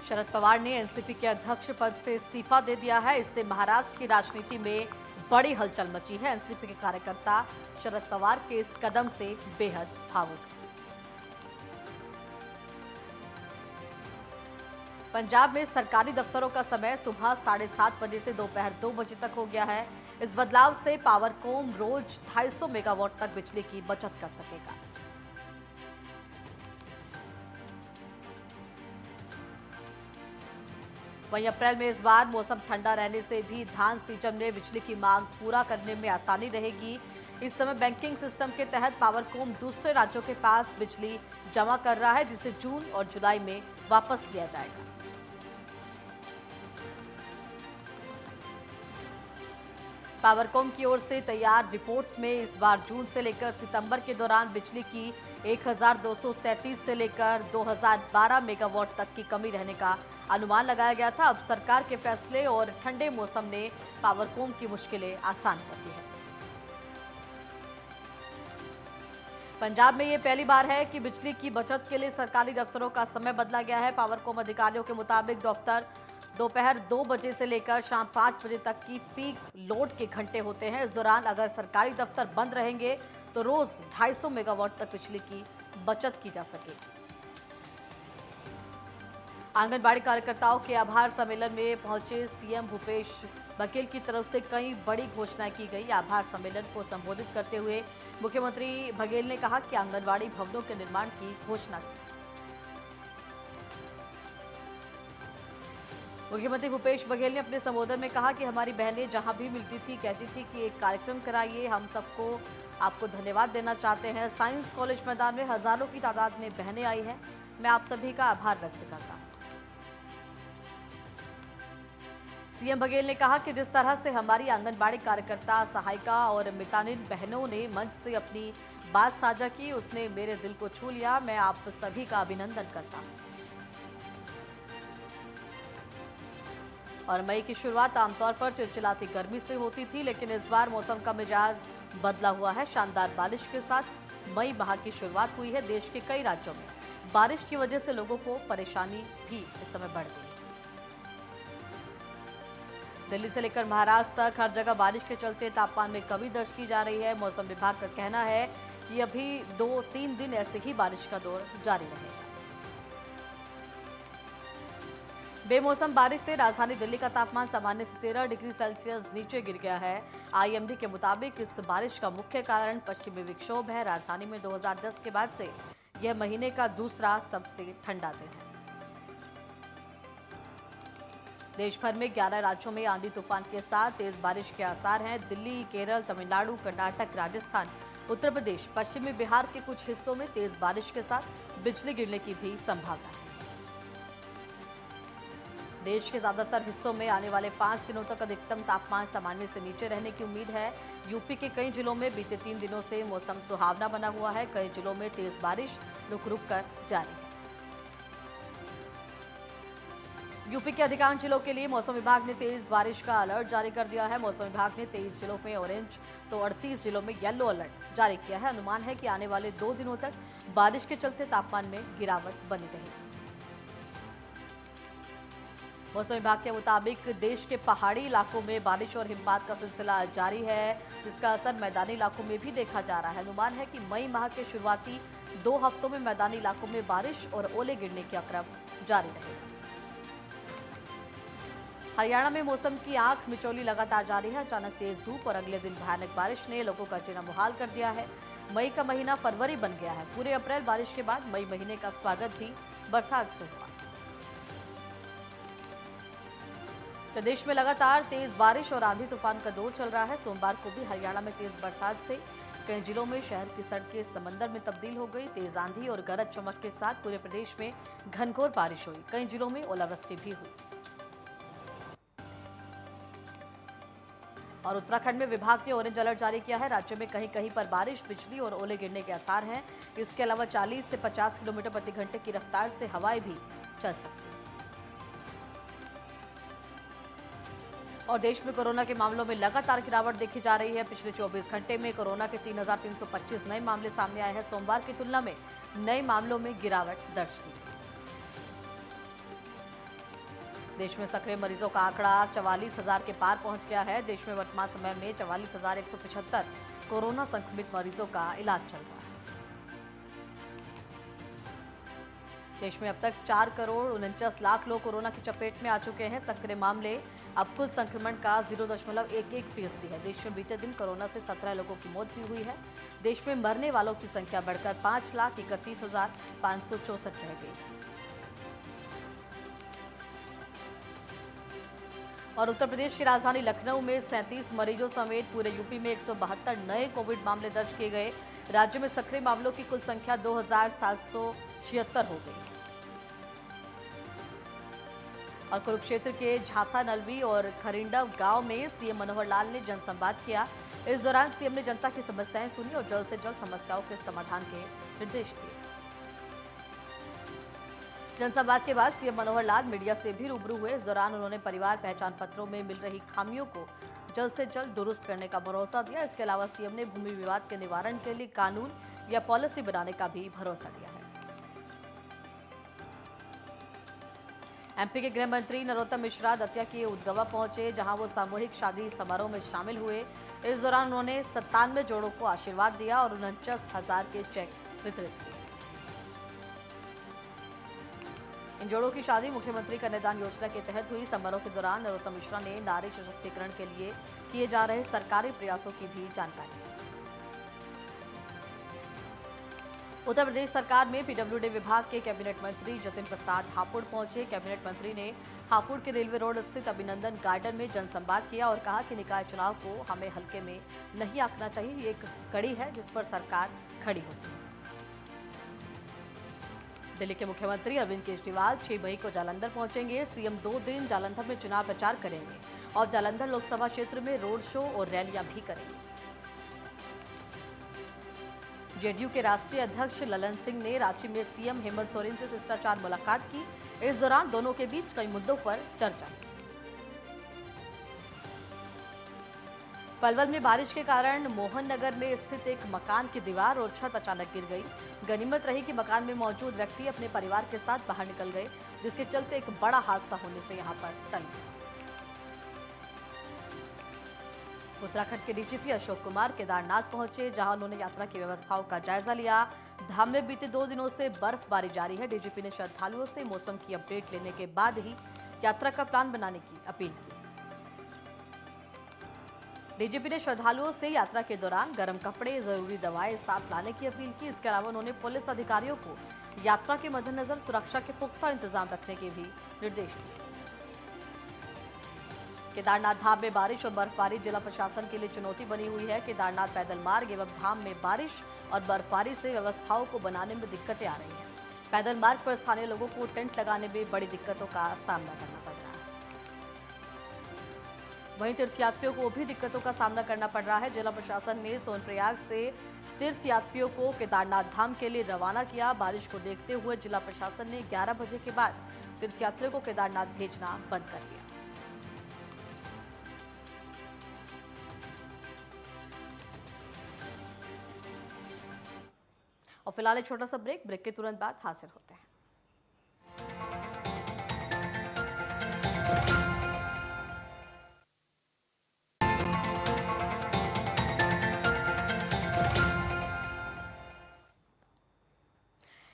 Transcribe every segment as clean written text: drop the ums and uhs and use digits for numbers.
शरद पवार ने एनसीपी के अध्यक्ष पद से इस्तीफा दे दिया है। इससे महाराष्ट्र की राजनीति में बड़ी हलचल मची है। एनसीपी के कार्यकर्ता शरद पवार के इस कदम से बेहद भावुक हैं। पंजाब में सरकारी दफ्तरों का समय सुबह 7:30 बजे से दोपहर 2 बजे तक हो गया है। इस बदलाव से पावरकॉम रोज 250 मेगावाट तक बिजली की बचत कर सकेगा। वहीं अप्रैल में इस बार मौसम ठंडा रहने से भी धान सीजन में बिजली की मांग पूरा करने में आसानी रहेगी। इस समय बैंकिंग सिस्टम के तहत पावरकॉम दूसरे राज्यों के पास बिजली जमा कर रहा है, जिसे जून और जुलाई में वापस लिया जाएगा। पावरकॉम की ओर से तैयार रिपोर्ट्स में इस बार जून से लेकर सितंबर के दौरान बिजली की 1237 से लेकर 2012 मेगावाट तक की कमी रहने का अनुमान लगाया गया था। अब सरकार के फैसले और ठंडे मौसम ने पावरकॉम की मुश्किलें आसान कर दी है। पंजाब में ये पहली बार है कि बिजली की बचत के लिए सरकारी दफ्तरों का समय बदला गया है। पावरकॉम अधिकारियों के मुताबिक दफ्तर दोपहर 2 बजे से लेकर शाम 5 बजे तक की पीक लोड के घंटे होते हैं। इस दौरान अगर सरकारी दफ्तर बंद रहेंगे तो रोज 250 मेगावाट तक बिजली की बचत की जा सकेगी। आंगनबाड़ी कार्यकर्ताओं के आभार सम्मेलन में पहुंचे सीएम भूपेश बघेल की तरफ से कई बड़ी घोषणाएं की गई। आभार सम्मेलन को संबोधित करते हुए मुख्यमंत्री बघेल ने कहा कि आंगनबाड़ी भवनों के निर्माण की घोषणा की। मुख्यमंत्री भूपेश बघेल ने अपने संबोधन में कहा कि हमारी बहनें जहां भी मिलती थी कहती थी कि एक कार्यक्रम कराइए, हम सबको आपको धन्यवाद देना चाहते हैं। साइंस कॉलेज मैदान में हजारों की तादाद में बहनें आई हैं, मैं आप सभी का आभार व्यक्त करता हूं। सीएम बघेल ने कहा कि जिस तरह से हमारी आंगनबाड़ी कार्यकर्ता, सहायिका और मितानिन बहनों ने मंच से अपनी बात साझा की, उसने मेरे दिल को छू लिया। मैं आप सभी का अभिनंदन करता हूं। और मई की शुरुआत आमतौर पर चिलचिलाती गर्मी से होती थी, लेकिन इस बार मौसम का मिजाज बदला हुआ है। शानदार बारिश के साथ मई माह की शुरुआत हुई है। देश के कई राज्यों में बारिश की वजह से लोगों को परेशानी भी इस समय बढ़ गई है। दिल्ली से लेकर महाराष्ट्र तक हर जगह बारिश के चलते तापमान में कमी दर्ज की जा रही है। मौसम विभाग का कहना है कि अभी 2-3 दिन ऐसे ही बारिश का दौर जारी रहेगा। बेमौसम बारिश से राजधानी दिल्ली का तापमान सामान्य से 13 डिग्री सेल्सियस नीचे गिर गया है। आईएमडी के मुताबिक इस बारिश का मुख्य कारण पश्चिमी विक्षोभ है। राजधानी में 2010 के बाद से यह महीने का दूसरा सबसे ठंडा दिन है। देश भर में 11 राज्यों में आंधी तूफान के साथ तेज बारिश के आसार हैं। दिल्ली, केरल, तमिलनाडु, कर्नाटक, राजस्थान, उत्तर प्रदेश, पश्चिमी बिहार के कुछ हिस्सों में तेज बारिश के साथ बिजली गिरने की भी संभावना है। देश के ज्यादातर हिस्सों में आने वाले 5 दिनों तक अधिकतम तापमान सामान्य से नीचे रहने की उम्मीद है। यूपी के कई जिलों में बीते 3 दिनों से मौसम सुहावना बना हुआ है। कई जिलों में तेज बारिश रुक रुक कर जारी है। यूपी के अधिकांश जिलों के लिए मौसम विभाग ने तेज बारिश का अलर्ट जारी कर दिया है। मौसम विभाग ने 23 जिलों में ऑरेंज तो 38 जिलों में येलो अलर्ट जारी किया है। अनुमान है कि आने वाले 2 दिनों तक बारिश के चलते तापमान में गिरावट बनी रहेगी। मौसम विभाग के मुताबिक देश के पहाड़ी इलाकों में बारिश और हिमपात का सिलसिला जारी है, जिसका असर मैदानी इलाकों में भी देखा जा रहा है। अनुमान है कि मई माह के शुरुआती 2 हफ्तों में मैदानी इलाकों में बारिश और ओले गिरने का क्रम जारी रहेगा। हरियाणा में मौसम की आंख मिचौली लगातार जारी है। अचानक तेज धूप और अगले दिन भयानक बारिश ने लोगों का जीना मुहाल कर दिया है। मई का महीना फरवरी बन गया है। पूरे अप्रैल बारिश के बाद मई महीने का स्वागत भी बरसात से हुआ। प्रदेश में लगातार तेज बारिश और आंधी तूफान का दौर चल रहा है। सोमवार को भी हरियाणा में तेज बरसात से कई जिलों में शहर की सड़कें समंदर में तब्दील हो गई। तेज आंधी और गरज चमक के साथ पूरे प्रदेश में घनघोर बारिश हुई। कई जिलों में ओलावृष्टि भी हुई। और उत्तराखंड में विभाग ने ऑरेंज अलर्ट जारी किया है। राज्य में कहीं कहीं पर बारिश, बिजली और ओले गिरने के आसार हैं। इसके अलावा 40 से 50 किलोमीटर प्रति घंटे की रफ्तार से हवाएं भी चल सकती हैं। और देश में कोरोना के मामलों में लगातार गिरावट देखी जा रही है। पिछले 24 घंटे में कोरोना के 3,325 नए मामले सामने आए हैं। सोमवार की तुलना में नए मामलों में गिरावट दर्ज की। देश में सक्रिय मरीजों का आंकड़ा 44,000 के पार पहुंच गया है। देश में वर्तमान समय में 44,175 कोरोना संक्रमित मरीजों का इलाज चल रहा है। देश में अब तक 4,49,00,000 लोग कोरोना की चपेट में आ चुके हैं। सक्रिय मामले अब कुल संक्रमण का 0.11% है। देश में बीते दिन कोरोना से 17 लोगों की मौत भी हुई है। देश में मरने वालों की संख्या बढ़कर 5,31,564 रह गई। और उत्तर प्रदेश की राजधानी लखनऊ में 37 मरीजों समेत पूरे यूपी में 172 नए कोविड मामले दर्ज किए गए। राज्य में सक्रिय मामलों की कुल संख्या 2,776 हो गई। और कुरुक्षेत्र के झांसा नलवी और खरिंडा गांव में सीएम मनोहर लाल ने जनसंवाद किया। इस दौरान सीएम ने जनता की समस्याएं सुनी और जल्द से जल्द समस्याओं के समाधान के निर्देश दिए। जनसंवाद के बाद सीएम मनोहर लाल मीडिया से भी रूबरू हुए। इस दौरान उन्होंने परिवार पहचान पत्रों में मिल रही खामियों को जल्द से जल्द दुरुस्त करने का भरोसा दिया। इसके अलावा सीएम ने भूमि विवाद के निवारण के लिए कानून या पॉलिसी बनाने का भी भरोसा दिया है। एमपी के गृह मंत्री नरोत्तम मिश्रा दतिया के उदगवा पहुंचे, जहां वो सामूहिक शादी समारोह में शामिल हुए। इस दौरान उन्होंने 97 जोड़ों को आशीर्वाद दिया और 49,000 के चेक वितरित किए। इन जोड़ों की शादी मुख्यमंत्री कन्यादान योजना के तहत हुई। समारोह के दौरान नरोत्तम मिश्रा ने नारी सशक्तिकरण के लिए किए जा रहे सरकारी प्रयासों की भी जानकारी दी। उत्तर प्रदेश सरकार में पीडब्ल्यूडी विभाग के कैबिनेट मंत्री जतिन प्रसाद हापुड़ पहुंचे। कैबिनेट मंत्री ने हापुड़ के रेलवे रोड स्थित अभिनंदन गार्डन में जनसंवाद किया और कहा कि निकाय चुनाव को हमें हल्के में नहीं आंकना चाहिए। ये एक कड़ी है जिस पर सरकार खड़ी होती है। दिल्ली के मुख्यमंत्री अरविंद केजरीवाल 6 मई को जालंधर पहुंचेंगे। सीएम 2 दिन जालंधर में चुनाव प्रचार करेंगे और जालंधर लोकसभा क्षेत्र में रोड शो और रैलियां भी करेंगे। जेडीयू के राष्ट्रीय अध्यक्ष ललन सिंह ने रांची में सीएम हेमंत सोरेन से शिष्टाचार मुलाकात की। इस दौरान दोनों के बीच कई मुद्दों पर चर्चा की। पलवल में बारिश के कारण मोहन नगर में स्थित एक मकान की दीवार और छत अचानक गिर गई। गनीमत रही कि मकान में मौजूद व्यक्ति अपने परिवार के साथ बाहर निकल गए, जिसके चलते एक बड़ा हादसा होने से यहां पर टल गया। उत्तराखंड के डीजीपी अशोक कुमार केदारनाथ पहुंचे, जहां उन्होंने यात्रा की व्यवस्थाओं का जायजा लिया। धाम में बीते 2 दिनों से बर्फबारी जारी है। डीजीपी ने श्रद्धालुओं से मौसम की अपडेट लेने के बाद ही यात्रा का प्लान बनाने की अपील की। डीजीपी ने श्रद्धालुओं से यात्रा के दौरान गर्म कपड़े, जरूरी दवाएं साथ लाने की अपील की। इसके अलावा उन्होंने पुलिस अधिकारियों को यात्रा के मद्देनजर सुरक्षा के पुख्ता इंतजाम रखने के भी निर्देश दिए। केदारनाथ धाम में बारिश और बर्फबारी जिला प्रशासन के लिए चुनौती बनी हुई है। केदारनाथ पैदल मार्ग एवं धाम में बारिश और बर्फबारी से व्यवस्थाओं को बनाने में दिक्कतें आ रही हैं। पैदल मार्ग पर स्थानीय लोगों को टेंट लगाने में बड़ी दिक्कतों का सामना करना पड़ रहा है। वहीं तीर्थयात्रियों को भी दिक्कतों का सामना करना पड़ रहा है। जिला प्रशासन ने सोनप्रयाग से तीर्थयात्रियों को केदारनाथ धाम के लिए रवाना किया। बारिश को देखते हुए जिला प्रशासन ने 11 बजे के बाद तीर्थयात्रियों को केदारनाथ भेजना बंद कर दिया। और फिलहाल एक छोटा सा ब्रेक के तुरंत बाद हाजिर होते हैं।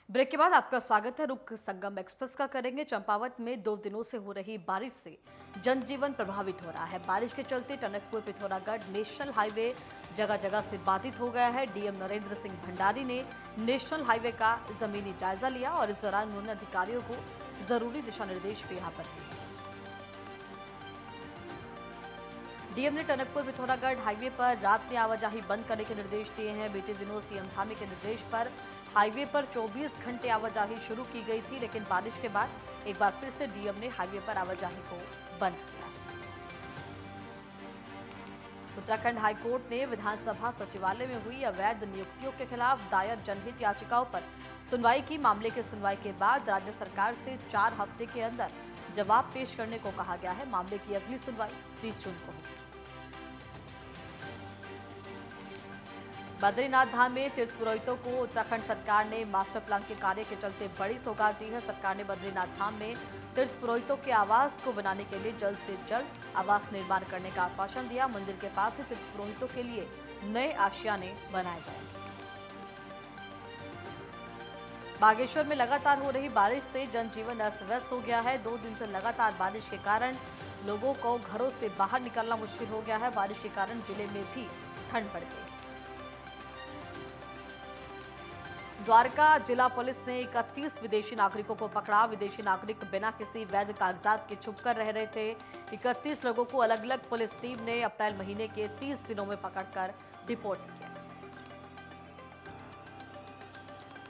ब्रेक के बाद आपका स्वागत है। रुक संगम एक्सप्रेस का करेंगे। चंपावत में 2 दिनों से हो रही बारिश से जनजीवन प्रभावित हो रहा है। बारिश के चलते टनकपुर पिथौरागढ़ नेशनल हाईवे जगह जगह से बाधित हो गया है। डीएम नरेंद्र सिंह भंडारी ने नेशनल हाईवे का जमीनी जायजा लिया और इस दौरान उन्होंने अधिकारियों को जरूरी दिशा निर्देश भी यहाँ पर दिए। डीएम ने टनकपुर पिथौरागढ़ हाईवे पर रात में आवाजाही बंद करने के निर्देश दिए हैं। बीते दिनों सीएम धामी के निर्देश पर हाईवे पर 24 घंटे आवाजाही शुरू की गई थी, लेकिन बारिश के बाद एक बार फिर से डीएम ने हाईवे पर आवाजाही को बंद किया। उत्तराखंड हाईकोर्ट ने विधानसभा सचिवालय में हुई अवैध नियुक्तियों के खिलाफ दायर जनहित याचिकाओं पर सुनवाई की। मामले की सुनवाई के बाद राज्य सरकार से 4 हफ्ते के अंदर जवाब पेश करने को कहा गया है। मामले की अगली सुनवाई 30 जून को होगी। बद्रीनाथ धाम में तीर्थ पुरोहितों को उत्तराखंड सरकार ने मास्टर प्लान के कार्य के चलते बड़ी सौगात दी है। सरकार ने बद्रीनाथ धाम में तीर्थ पुरोहितों के आवास को बनाने के लिए जल्द से जल्द आवास निर्माण करने का आश्वासन दिया। मंदिर के पास ही तीर्थ पुरोहितों के लिए नए आशियाने बनाए गए। बागेश्वर में लगातार हो रही बारिश से जनजीवन अस्त व्यस्त हो गया है। 2 दिन से लगातार बारिश के कारण लोगों को घरों से बाहर निकलना मुश्किल हो गया है। बारिश के कारण जिले में भी ठंड बढ़ गई। द्वारका जिला पुलिस ने 31 विदेशी नागरिकों को पकड़ा। विदेशी नागरिक बिना किसी वैध कागजात के छुप कर रह रहे थे। 31 लोगों को अलग अलग पुलिस टीम ने अप्रैल महीने के 30 दिनों में पकड़कर डिपोर्ट किया।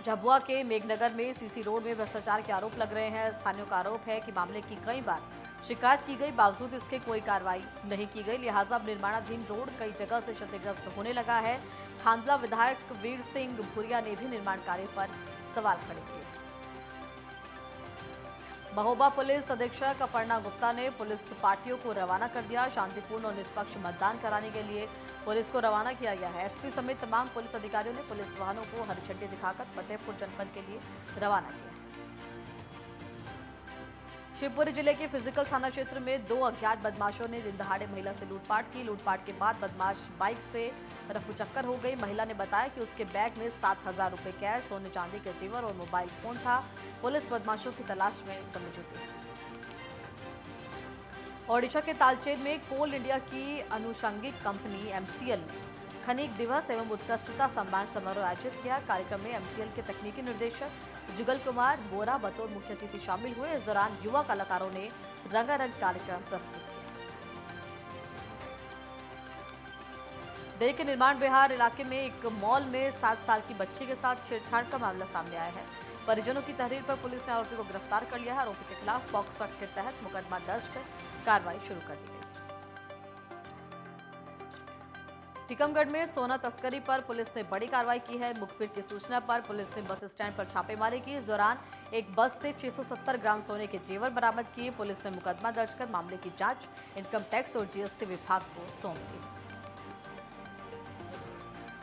झाबुआ के मेघनगर में सीसी रोड में भ्रष्टाचार के आरोप लग रहे हैं। स्थानीयों का आरोप है कि मामले की कई बार शिकायत की गई, बावजूद इसके कोई कार्रवाई नहीं की गई। लिहाजा अब निर्माणाधीन रोड कई जगह से क्षतिग्रस्त होने लगा है। खांडला विधायक वीर सिंह भूरिया ने भी निर्माण कार्य पर सवाल खड़े किए। महोबा पुलिस अधीक्षक अपर्णा गुप्ता ने पुलिस पार्टियों को रवाना कर दिया। शांतिपूर्ण और निष्पक्ष मतदान कराने के लिए पुलिस को रवाना किया गया है। एसपी समेत तमाम पुलिस अधिकारियों ने पुलिस वाहनों को हरी झंडी दिखाकर फतेहपुर जनपद के लिए रवाना किया। शिवपुरी जिले के फिजिकल थाना क्षेत्र में 2 अज्ञात बदमाशों ने दिन दहाड़े महिला से लूटपाट की। लूटपाट के बाद बदमाश बाइक से रफूचक्कर हो गई। महिला ने बताया कि उसके बैग में 7,000 रुपए कैश, सोने चांदी के जेवर और मोबाइल फोन था। पुलिस बदमाशों की तलाश में समय जुटी है। ओडिशा के तालचेर में कोल इंडिया की अनुषंगिक कंपनी एमसीएल ने खनिज दिवस एवं उत्कृष्टता सम्मान समारोह आयोजित किया। कार्यक्रम में एमसीएल के तकनीकी निर्देशक जुगल कुमार बोरा बतौर मुख्य अतिथि शामिल हुए। इस दौरान युवा कलाकारों ने रंगारंग कार्यक्रम प्रस्तुत किया। दिल्ली के निर्माण बिहार इलाके में एक मॉल में 7 साल की बच्ची के साथ छेड़छाड़ का मामला सामने आया है। परिजनों की तहरीर पर पुलिस ने आरोपी को गिरफ्तार कर लिया है। आरोपी के खिलाफ पॉक्सो एक्ट के तहत मुकदमा दर्ज कर कार्रवाई शुरू कर दी गई। टीकमगढ़ में सोना तस्करी पर पुलिस ने बड़ी कार्रवाई की है। मुखबिर की सूचना पर पुलिस ने बस स्टैंड पर छापेमारी की। इस दौरान एक बस से 670 ग्राम सोने के जेवर बरामद किए। पुलिस ने मुकदमा दर्ज कर मामले की जांच इनकम टैक्स और जीएसटी विभाग को सौंप दी।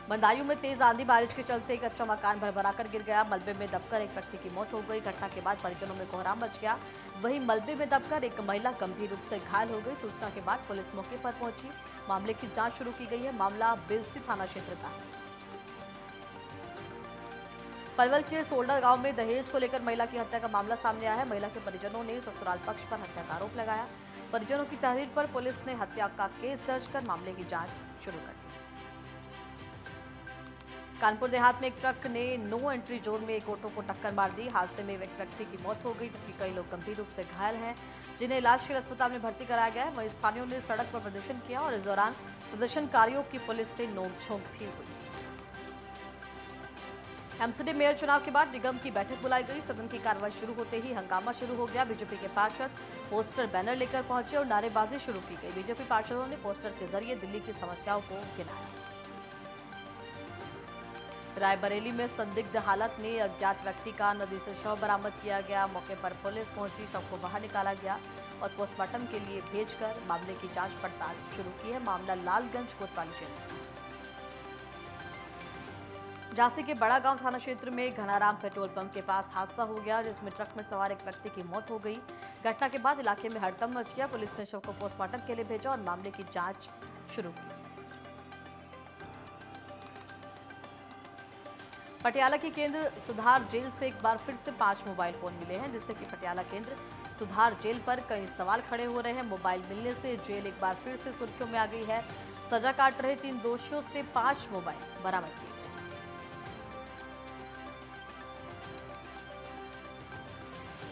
बदायूं में तेज आंधी बारिश के चलते एक कच्चा मकान भरभराकर गिर गया। मलबे में दबकर एक व्यक्ति की मौत हो गई। घटना के बाद परिजनों में कोहराम मच गया। वहीं मलबे में दबकर एक महिला गंभीर रूप से घायल हो गई। सूचना के बाद पुलिस मौके पर पहुंची। मामले की जांच शुरू की गई है। मामला बिलसी थाना क्षेत्र का है। पलवल के सोल्डा गांव में दहेज को लेकर महिला की हत्या का मामला सामने आया है। महिला के परिजनों ने ससुराल पक्ष पर हत्या का आरोप लगाया। परिजनों की तहरीर पर पुलिस ने हत्या का केस दर्ज कर मामले की जांच शुरू कर दी। कानपुर देहात में एक ट्रक ने नो एंट्री जोन में एक ऑटो को टक्कर मार दी। हादसे में एक व्यक्ति की मौत हो गई, जबकि कई लोग गंभीर रूप से घायल हैं, जिन्हें इलाज के लिए अस्पताल में भर्ती कराया गया है। वहीं स्थानीयों ने सड़क पर प्रदर्शन किया और इस दौरान प्रदर्शनकारियों की पुलिस से नोकझोंक भी हुई। एमसीडी मेयर चुनाव के बाद निगम की बैठक बुलाई गई। सदन की कार्रवाई शुरू होते ही हंगामा शुरू हो गया। बीजेपी के पार्षद पोस्टर बैनर लेकर पहुंचे और नारेबाजी शुरू की गई। बीजेपी पार्षदों ने पोस्टर के जरिए दिल्ली की समस्याओं को गिनाया। रायबरेली में संदिग्ध हालत में अज्ञात व्यक्ति का नदी से शव बरामद किया गया। मौके पर पुलिस पहुंची, शव को बाहर निकाला गया और पोस्टमार्टम के लिए भेजकर मामले की जांच पड़ताल शुरू की है। मामला लालगंज कोतवाली क्षेत्र। झांसी के बड़ा गांव थाना क्षेत्र में घनाराम पेट्रोल पंप के पास हादसा हो गया, जिसमें ट्रक में सवार एक व्यक्ति की मौत हो गई। घटना के बाद इलाके में हड़कंप मच गया। पुलिस ने शव को पोस्टमार्टम के लिए भेजा और मामले की जांच शुरू की। पटियाला की केंद्र सुधार जेल से एक बार फिर से 5 मोबाइल फोन मिले हैं, जिससे कि पटियाला केंद्र सुधार जेल पर कई सवाल खड़े हो रहे हैं। मोबाइल मिलने से जेल एक बार फिर से सुर्खियों में आ गई है। सजा काट रहे 3 दोषियों से 5 मोबाइल बरामद किए।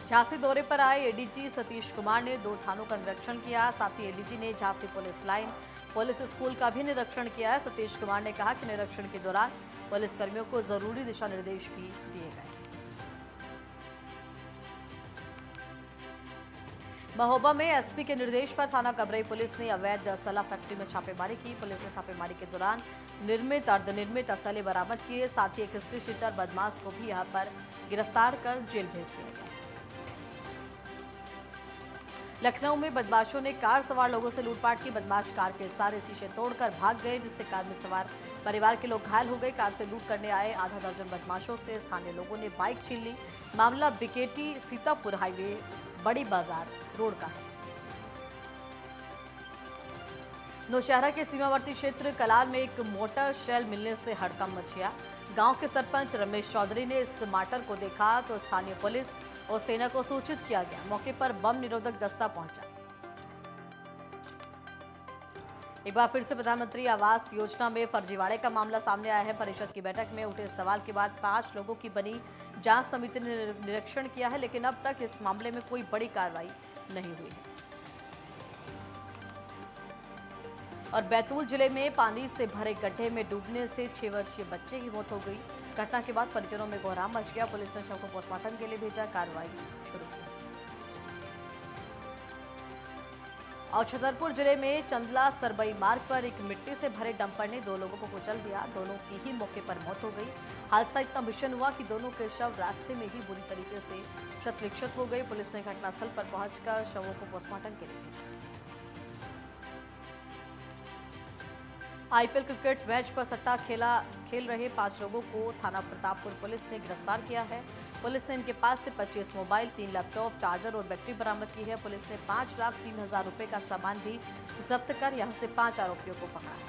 झांसी दौरे पर आए एडीजी सतीश कुमार ने 2 थानों का निरीक्षण किया। साथ ही एडीजी ने Jhansi police line, police school का भी निरीक्षण किया है। सतीश कुमार ने कहा कि निरीक्षण के दौरान पुलिसकर्मियों को जरूरी दिशा निर्देश भी दिए गए। महोबा में एसपी के निर्देश पर थाना कबरई पुलिस ने अवैध असला फैक्ट्री में छापेमारी की। पुलिस ने छापेमारी के दौरान निर्मित अर्धनिर्मित असले बरामद किए। साथ ही एक हिस्ट्री शीटर बदमाश को भी यहां पर गिरफ्तार कर जेल भेज दिया गया। लखनऊ में बदमाशों ने कार सवार लोगों से लूटपाट की। बदमाश कार के सारे शीशे तोड़कर भाग गए, जिससे कार में सवार परिवार के लोग घायल हो गए। कार से लूट करने आए आधा दर्जन बदमाशों से स्थानीय लोगों ने बाइक छीन ली। मामला बीकेटी सीतापुर हाईवे बड़ी बाजार रोड का है। नौशहरा के सीमावर्ती क्षेत्र कलाल में एक मोटर शेल मिलने से हड़कंप मच गया। गांव के सरपंच रमेश चौधरी ने इस माटर को देखा तो स्थानीय पुलिस और सेना को सूचित किया गया। मौके पर बम निरोधक दस्ता पहुंचा। एक बार फिर से प्रधानमंत्री आवास योजना में फर्जीवाड़े का मामला सामने आया है। परिषद की बैठक में उठे सवाल के बाद 5 लोगों की बनी जांच समिति ने निरीक्षण किया है, लेकिन अब तक इस मामले में कोई बड़ी कार्रवाई नहीं हुई है। और बैतूल जिले में पानी से भरे गड्ढे में डूबने से 6 वर्षीय बच्चे की मौत हो गई। घटना के बाद परिजनों में कोहराम मच गया। पुलिस ने शव को पोस्टमार्टम के लिए भेजा। कार्रवाई शुरू की। और छतरपुर जिले में चंदला सरबई मार्ग पर एक मिट्टी से भरे डंपर ने 2 लोगों को कुचल दिया। दोनों की ही मौके पर मौत हो गई। हादसा इतना भीषण हुआ कि दोनों के शव रास्ते में ही बुरी तरीके से क्षत विक्षत हो गए। पुलिस ने घटनास्थल पर पहुंचकर शवों को पोस्टमार्टम के लिए भेजा। आईपीएल क्रिकेट मैच पर सट्टा खेल रहे 5 लोगों को थाना प्रतापपुर पुलिस ने गिरफ्तार किया है। पुलिस ने इनके पास से 25 मोबाइल, 3 लैपटॉप, चार्जर और बैटरी बरामद की है। पुलिस ने 5,03,000 रुपए का सामान भी जब्त कर यहां से 5 आरोपियों को पकड़ा है।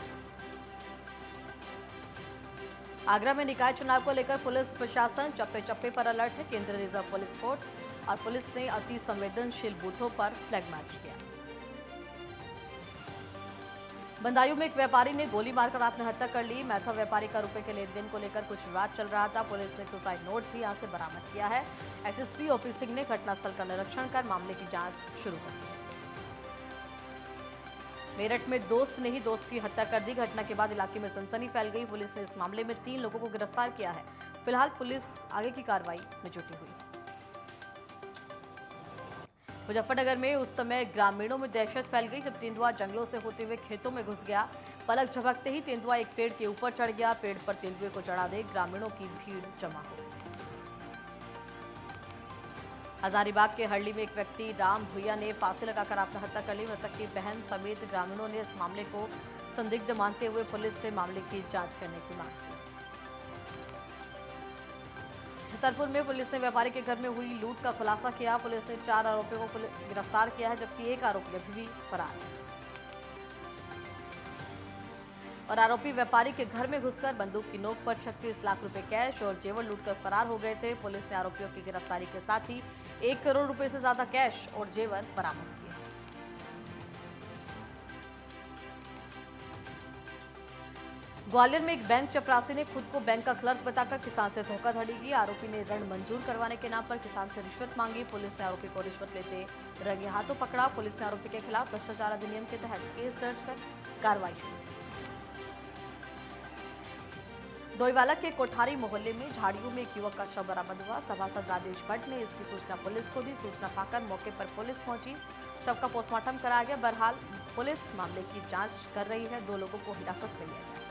आगरा में निकाय चुनाव को लेकर पुलिस प्रशासन चप्पे चप्पे पर अलर्ट है। केंद्रीय रिजर्व पुलिस फोर्स और पुलिस ने अति संवेदनशील बूथों पर फ्लैग मार्च किया। बंदायूं में एक व्यापारी ने गोली मारकर आत्महत्या कर ली। मैथा व्यापारी का रुपए के लेन देन को लेकर कुछ विवाद चल रहा था। पुलिस ने सुसाइड नोट भी यहां से बरामद किया है। एसएसपी ओपी सिंह ने घटनास्थल का निरीक्षण कर मामले की जांच शुरू कर दी है। मेरठ में दोस्त ने ही दोस्त की हत्या कर दी। घटना के बाद इलाके में सनसनी फैल गई। पुलिस ने इस मामले में 3 लोगों को गिरफ्तार किया है। फिलहाल पुलिस आगे की कार्रवाई में जुटी हुई है। मुजफ्फरनगर में उस समय ग्रामीणों में दहशत फैल गई जब तेंदुआ जंगलों से होते हुए खेतों में घुस गया। पलक झपकते ही तेंदुआ एक पेड़ के ऊपर चढ़ गया। पेड़ पर तेंदुए को चढ़ा दे ग्रामीणों की भीड़ जमा हो गई। हजारीबाग के हरली में एक व्यक्ति राम भुइया ने फांसी लगाकर आत्महत्या कर ली। मृतक की बहन समेत ग्रामीणों ने इस मामले को संदिग्ध मानते हुए पुलिस से मामले की जांच करने की मांग की। छतरपुर में पुलिस ने व्यापारी के घर में हुई लूट का खुलासा किया। पुलिस ने 4 आरोपियों को गिरफ्तार किया है, जबकि एक आरोपी अभी भी फरार है। और आरोपी व्यापारी के घर में घुसकर बंदूक की नोक पर 36 लाख रुपए कैश और जेवर लूटकर फरार हो गए थे। पुलिस ने आरोपियों की गिरफ्तारी के साथ ही 1 करोड़ रुपए से ज्यादा कैश और जेवर बरामद किए। ग्वालियर में एक बैंक चपरासी ने खुद को बैंक का क्लर्क बताकर किसान से धोखाधड़ी की। आरोपी ने ऋण मंजूर करवाने के नाम पर किसान से रिश्वत मांगी। पुलिस ने आरोपी को रिश्वत लेते रंगे हाथों पकड़ा। पुलिस ने आरोपी के खिलाफ भ्रष्टाचार अधिनियम के तहत केस दर्ज कर कार्रवाई शुरू की। डोईवाला के कोठारी मोहल्ले में झाड़ियों में एक युवक का शव बरामद हुआ। सभासद राजेश भट्ट ने इसकी सूचना पुलिस को दी। सूचना पाकर मौके पर पुलिस पहुंची। शव का पोस्टमार्टम कराया गया। बहरहाल पुलिस मामले की जांच कर रही है। 2 लोगों को हिरासत में लिया गया।